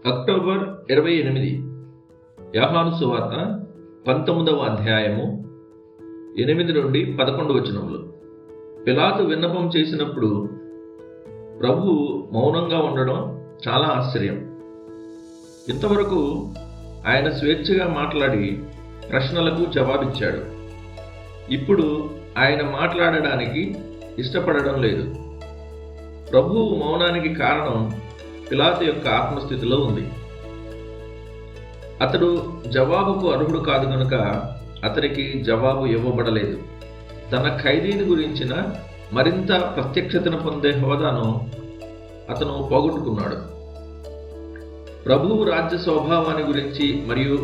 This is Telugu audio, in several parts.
అక్టోబర్ 28 యోహాను సువార్త 19వ అధ్యాయము 8 నుండి 11 వచనములు. పిలాతు విన్నపం చేసినప్పుడు ప్రభువు మౌనంగా ఉండడం చాలా ఆశ్చర్యం. ఇంతవరకు ఆయన స్వేచ్ఛగా మాట్లాడి ప్రశ్నలకు జవాబిచ్చాడు. ఇప్పుడు ఆయన మాట్లాడడానికి ఇష్టపడడం లేదు. ప్రభువు మౌనానికి కారణం పిలాతు యొక్క ఆత్మస్థితిలో ఉంది. అతడు జవాబుకు అర్హుడు కాదు కనుక అతనికి జవాబు ఇవ్వబడలేదు. తన ఖైదీని గురించిన మరింత ప్రత్యక్షతను పొందే హోదాను అతను పోగొట్టుకున్నాడు. ప్రభువు రాజ్య స్వభావాన్ని గురించి మరియు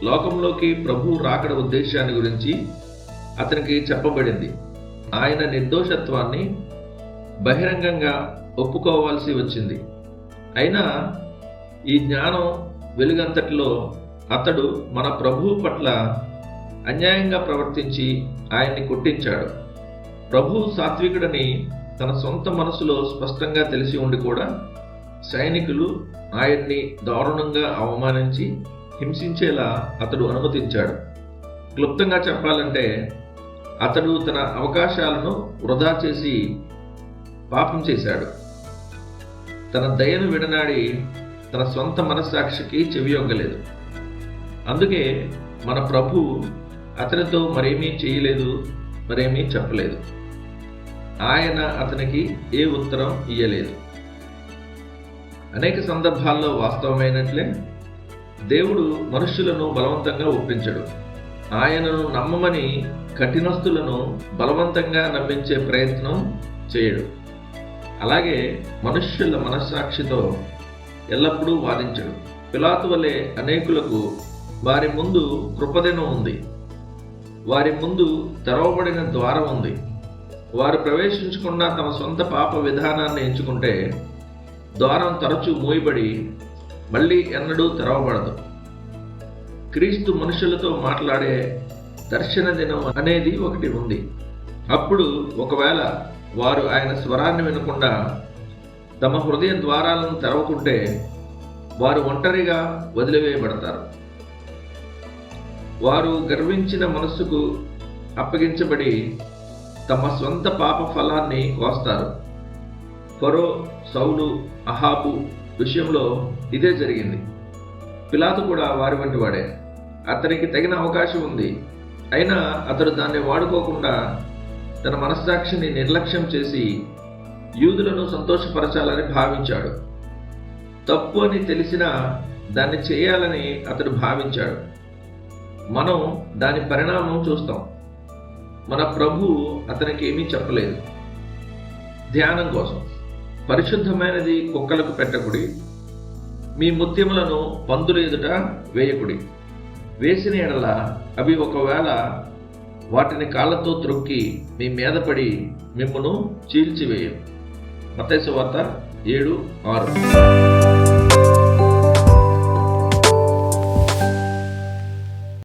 లోకంలోకి ప్రభువు రాకడ ఉద్దేశాన్ని గురించి అతనికి చెప్పబడింది. ఆయన నిర్దోషత్వాన్ని బహిరంగంగా ఒప్పుకోవాల్సి వచ్చింది. అయినా ఈ జ్ఞానం వెలుగంతటిలో అతడు మన ప్రభువు పట్ల అన్యాయంగా ప్రవర్తించి ఆయన్ని కొట్టించాడు. ప్రభువు సాత్వికుడని తన సొంత మనసులో స్పష్టంగా తెలిసి ఉండి కూడా సైనికులు ఆయన్ని దారుణంగా అవమానించి హింసించేలా అతడు అనుమతించాడు. క్లుప్తంగా చెప్పాలంటే అతడు తన అవకాశాలను వృధా చేసి పాపం చేశాడు. తన దయను విడనాడి తన సొంత మనస్సాక్షికి చెవియొగ్గలేదు. అందుకే మన ప్రభు అతనితో మరేమీ చేయలేదు, మరేమీ చెప్పలేదు. ఆయన అతనికి ఏ ఉత్తరం ఇయ్యలేదు. అనేక సందర్భాల్లో వాస్తవమైనట్లే దేవుడు మనుష్యులను బలవంతంగా ఒప్పించడు. ఆయనను నమ్మమని కఠినస్తులను బలవంతంగా నమ్మించే ప్రయత్నం చేయడు. అలాగే మనుష్యుల మనస్సాక్షితో ఎల్లప్పుడూ వాదించడు. పిలాతు వలె అనేకులకు వారి ముందు కృపదినం ఉంది. వారి ముందు తెరవబడిన ద్వారం ఉంది. వారు ప్రవేశించకుండా తమ సొంత పాప విధానాన్ని ఎంచుకుంటే ద్వారం తరచూ మూయబడి మళ్ళీ ఎన్నడూ తెరవబడదు. క్రీస్తు మనుషులతో మాట్లాడే దర్శన దినం అనేది ఒకటి ఉంది. అప్పుడు ఒకవేళ వారు ఆయన స్వరాన్ని వినకుండా తమ హృదయ ద్వారాలను తెరవకుంటే వారు ఒంటరిగా వదిలివేయబడతారు. వారు గర్వించిన మనస్సుకు అప్పగించబడి తమ సొంత పాప ఫలాన్ని కోస్తారు. ఫరో, సౌలు, అహాబు విషయంలో ఇదే జరిగింది. పిలాతు కూడా వారి వంటి వాడే. అతనికి తగిన అవకాశం ఉంది. అయినా అతడు దాన్ని వాడుకోకుండా తన మనస్సాక్షిని నిర్లక్ష్యం చేసి యూదులను సంతోషపరచాలని భావించాడు. తప్పు అని తెలిసినా దాన్ని చేయాలని అతడు భావించాడు. మనం దాని పరిణామం చూస్తాం. మన ప్రభువు అతనికి ఏమీ చెప్పలేదు. ధ్యానం కోసం పరిశుద్ధమైనది కుక్కలకు పెట్టకుడి, మీ ముత్యములను పందుల ఎదుట వేయకుడి. వేసిన ఎడల అవి ఒకవేళ వాటిని కాళ్ళతో త్రొక్కి మీ మీద పడి మిమ్మును చీల్చివేయు. మత్తయి సువార్త 7:6.